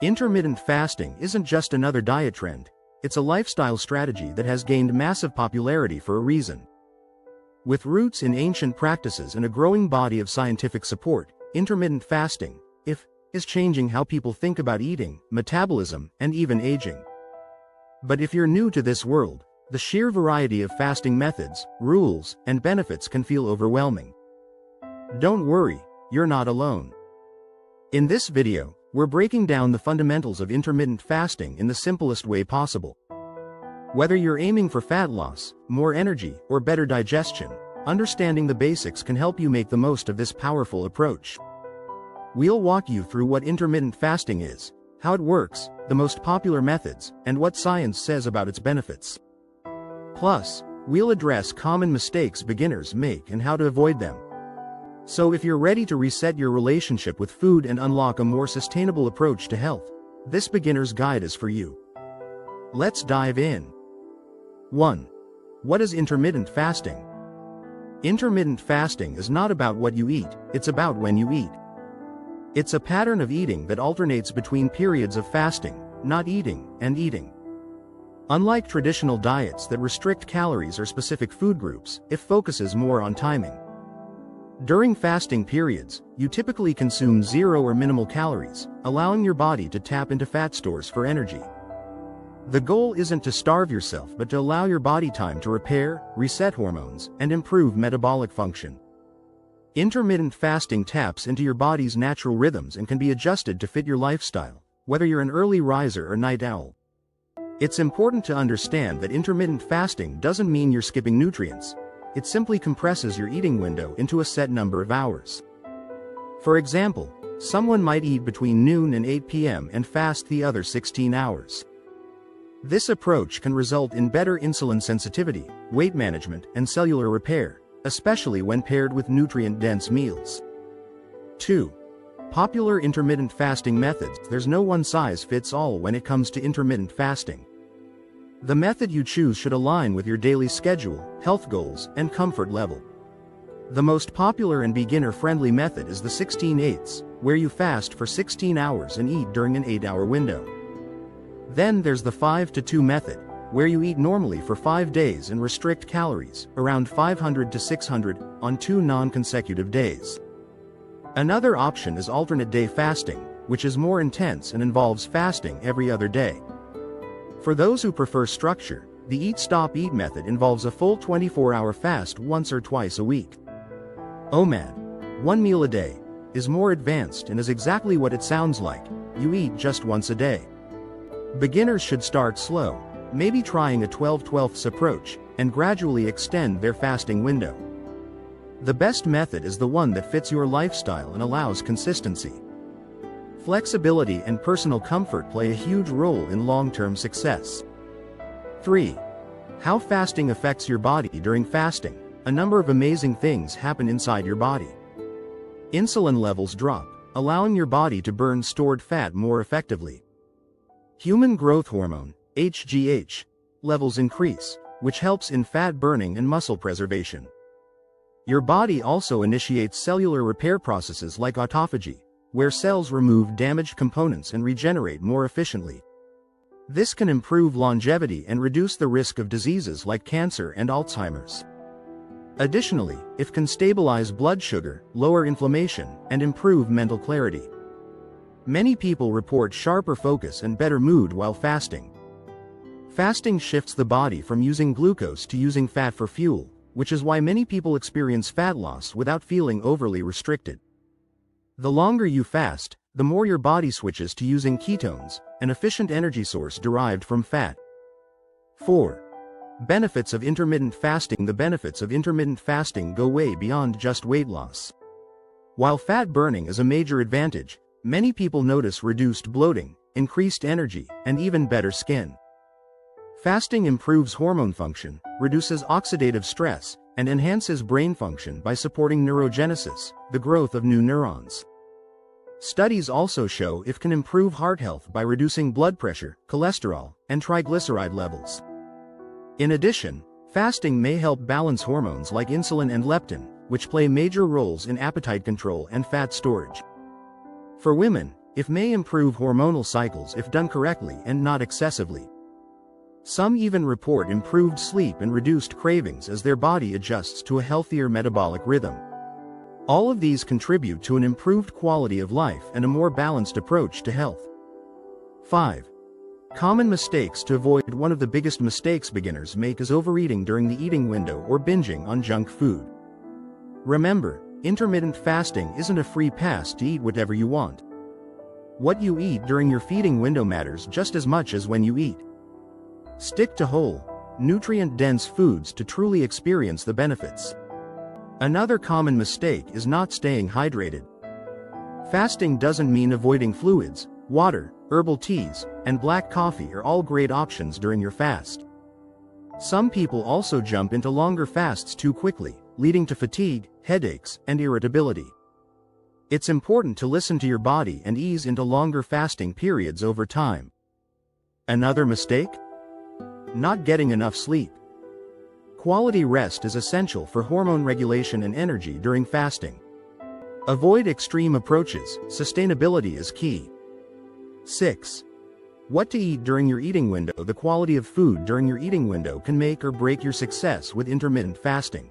Intermittent fasting isn't just another diet trend, it's a lifestyle strategy that has gained massive popularity for a reason. With roots in ancient practices and a growing body of scientific support, intermittent fasting is changing how people think about eating, metabolism, and even aging. But if you're new to this world, the sheer variety of fasting methods, rules, and benefits can feel overwhelming. Don't worry, you're not alone. In this video, we're breaking down the fundamentals of intermittent fasting in the simplest way possible. Whether you're aiming for fat loss, more energy, or better digestion, understanding the basics can help you make the most of this powerful approach. We'll walk you through what intermittent fasting is, how it works, the most popular methods, and what science says about its benefits. Plus, we'll address common mistakes beginners make and how to avoid them. So if you're ready to reset your relationship with food and unlock a more sustainable approach to health, this beginner's guide is for you. Let's dive in. 1. What is intermittent fasting? Intermittent fasting is not about what you eat, it's about when you eat. It's a pattern of eating that alternates between periods of fasting, not eating, and eating. Unlike traditional diets that restrict calories or specific food groups, it focuses more on timing. During fasting periods, you typically consume 0 or minimal calories, allowing your body to tap into fat stores for energy. The goal isn't to starve yourself but to allow your body time to repair, reset hormones, and improve metabolic function. Intermittent fasting taps into your body's natural rhythms and can be adjusted to fit your lifestyle, whether you're an early riser or night owl. It's important to understand that intermittent fasting doesn't mean you're skipping nutrients. It simply compresses your eating window into a set number of hours. For example, someone might eat between noon and 8 p.m. and fast the other 16 hours. This approach can result in better insulin sensitivity, weight management, and cellular repair, especially when paired with nutrient-dense meals. 2. Popular intermittent fasting methods. There's no one-size-fits-all when it comes to intermittent fasting. The method you choose should align with your daily schedule, health goals, and comfort level. The most popular and beginner-friendly method is the 16/8, where you fast for 16 hours and eat during an 8-hour window. Then there's the 5-2 method, where you eat normally for 5 days and restrict calories, around 500 to 600, on 2 non-consecutive days. Another option is alternate day fasting, which is more intense and involves fasting every other day. For those who prefer structure, the Eat-Stop-Eat method involves a full 24-hour fast once or twice a week. OMAD, 1 meal a day, is more advanced and is exactly what it sounds like. You eat just once a day. Beginners should start slow, maybe trying a 12/12 approach, and gradually extend their fasting window. The best method is the one that fits your lifestyle and allows consistency. Flexibility and personal comfort play a huge role in long-term success. 3. How fasting affects your body. During fasting, a number of amazing things happen inside your body. Insulin levels drop, allowing your body to burn stored fat more effectively. Human growth hormone, HGH, levels increase, which helps in fat burning and muscle preservation. Your body also initiates cellular repair processes like autophagy, where cells remove damaged components and regenerate more efficiently. This can improve longevity and reduce the risk of diseases like cancer and Alzheimer's. Additionally, it can stabilize blood sugar, lower inflammation, and improve mental clarity. Many people report sharper focus and better mood while fasting. Fasting shifts the body from using glucose to using fat for fuel, which is why many people experience fat loss without feeling overly restricted. The longer you fast, the more your body switches to using ketones, an efficient energy source derived from fat. 4. Benefits of intermittent fasting. The benefits of intermittent fasting go way beyond just weight loss. While fat burning is a major advantage, many people notice reduced bloating, increased energy, and even better skin. Fasting improves hormone function, reduces oxidative stress, and enhances brain function by supporting neurogenesis, the growth of new neurons. Studies also show it can improve heart health by reducing blood pressure, cholesterol, and triglyceride levels. In addition, fasting may help balance hormones like insulin and leptin, which play major roles in appetite control and fat storage. For women, It may improve hormonal cycles if done correctly and not excessively. Some even report improved sleep and reduced cravings as their body adjusts to a healthier metabolic rhythm. All of these contribute to an improved quality of life and a more balanced approach to health. 5. Common mistakes to avoid. One of the biggest mistakes beginners make is overeating during the eating window or binging on junk food. Remember, intermittent fasting isn't a free pass to eat whatever you want. What you eat during your feeding window matters just as much as when you eat. Stick to whole, nutrient-dense foods to truly experience the benefits. Another common mistake is not staying hydrated. Fasting doesn't mean avoiding fluids. Water, herbal teas, and black coffee are all great options during your fast. Some people also jump into longer fasts too quickly, leading to fatigue, headaches, and irritability. It's important to listen to your body and ease into longer fasting periods over time. Another mistake? Not getting enough sleep. Quality rest is essential for hormone regulation and energy during fasting. Avoid extreme approaches. Sustainability is key. 6. What to eat during your eating window. The quality of food during your eating window can make or break your success with intermittent fasting.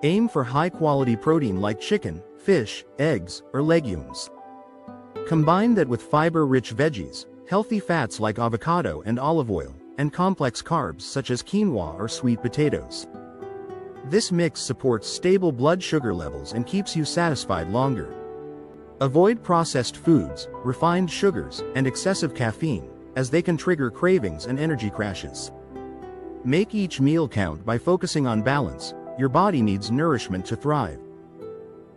Aim for high-quality protein like chicken, fish, eggs, or legumes. Combine that with fiber-rich veggies, healthy fats like avocado and olive oil, and complex carbs such as quinoa or sweet potatoes. This mix supports stable blood sugar levels and keeps you satisfied longer. Avoid processed foods, refined sugars, and excessive caffeine, as they can trigger cravings and energy crashes. Make each meal count by focusing on balance. Your body needs nourishment to thrive.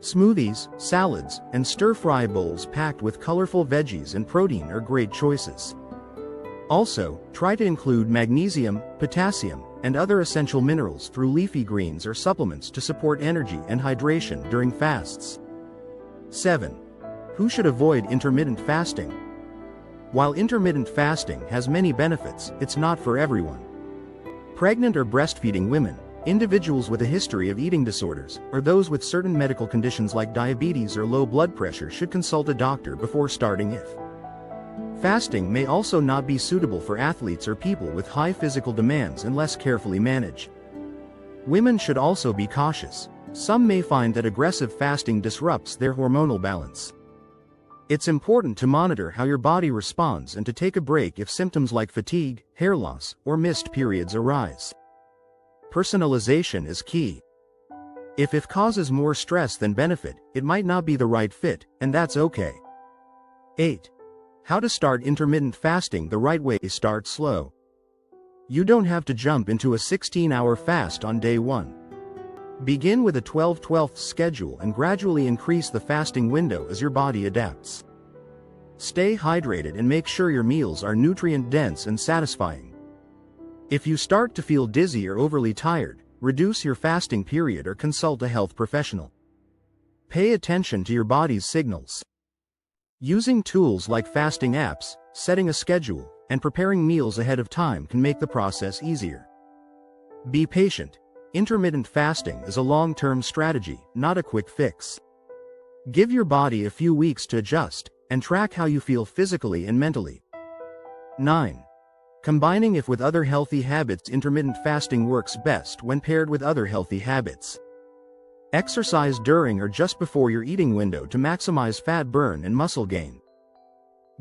Smoothies, salads, and stir-fry bowls packed with colorful veggies and protein are great choices. Also, try to include magnesium, potassium, and other essential minerals through leafy greens or supplements to support energy and hydration during fasts. 7. Who should avoid intermittent fasting? While intermittent fasting has many benefits, it's not for everyone. Pregnant or breastfeeding women, individuals with a history of eating disorders, or those with certain medical conditions like diabetes or low blood pressure should consult a doctor before starting it. Fasting may also not be suitable for athletes or people with high physical demands unless carefully managed. Women should also be cautious. Some may find that aggressive fasting disrupts their hormonal balance. It's important to monitor how your body responds and to take a break if symptoms like fatigue, hair loss, or missed periods arise. Personalization is key. If it causes more stress than benefit, it might not be the right fit, and that's okay. 8. How to start intermittent fasting the right way. Start slow. You don't have to jump into a 16-hour fast on day 1. Begin with a 12/12 schedule and gradually increase the fasting window as your body adapts. Stay hydrated and make sure your meals are nutrient-dense and satisfying. If you start to feel dizzy or overly tired, reduce your fasting period or consult a health professional. Pay attention to your body's signals. Using tools like fasting apps, setting a schedule, and preparing meals ahead of time can make the process easier. Be patient. Intermittent fasting is a long-term strategy, not a quick fix. Give your body a few weeks to adjust, and track how you feel physically and mentally. 9. Combining it with other healthy habits. Intermittent fasting works best when paired with other healthy habits. Exercise during or just before your eating window to maximize fat burn and muscle gain.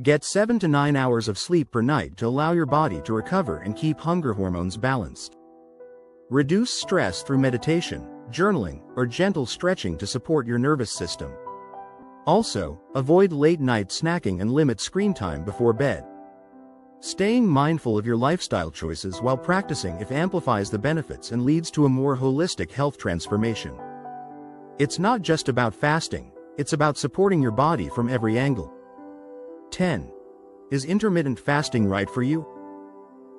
Get 7 to 9 hours of sleep per night to allow your body to recover and keep hunger hormones balanced. Reduce stress through meditation, journaling, or gentle stretching to support your nervous system. Also, avoid late-night snacking and limit screen time before bed. Staying mindful of your lifestyle choices while practicing it amplifies the benefits and leads to a more holistic health transformation. It's not just about fasting, it's about supporting your body from every angle. 10. Is intermittent fasting right for you?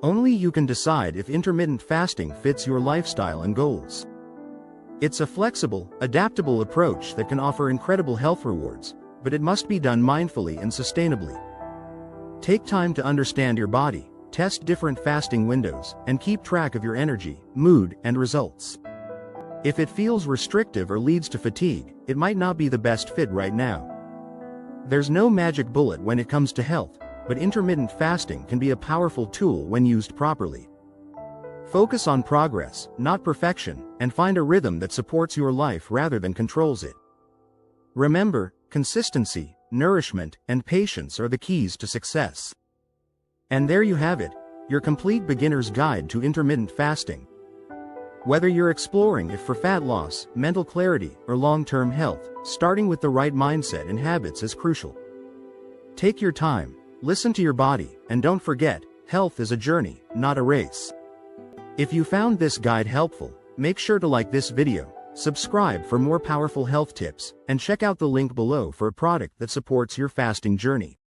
Only you can decide if intermittent fasting fits your lifestyle and goals. It's a flexible, adaptable approach that can offer incredible health rewards, but it must be done mindfully and sustainably. Take time to understand your body, test different fasting windows, and keep track of your energy, mood, and results. If it feels restrictive or leads to fatigue, it might not be the best fit right now. There's no magic bullet when it comes to health, but intermittent fasting can be a powerful tool when used properly. Focus on progress, not perfection, and find a rhythm that supports your life rather than controls it. Remember, consistency, nourishment, and patience are the keys to success. And there you have it, your complete beginner's guide to intermittent fasting. Whether you're exploring it for fat loss, mental clarity, or long-term health, starting with the right mindset and habits is crucial. Take your time, listen to your body, and don't forget, health is a journey, not a race. If you found this guide helpful, make sure to like this video, subscribe for more powerful health tips, and check out the link below for a product that supports your fasting journey.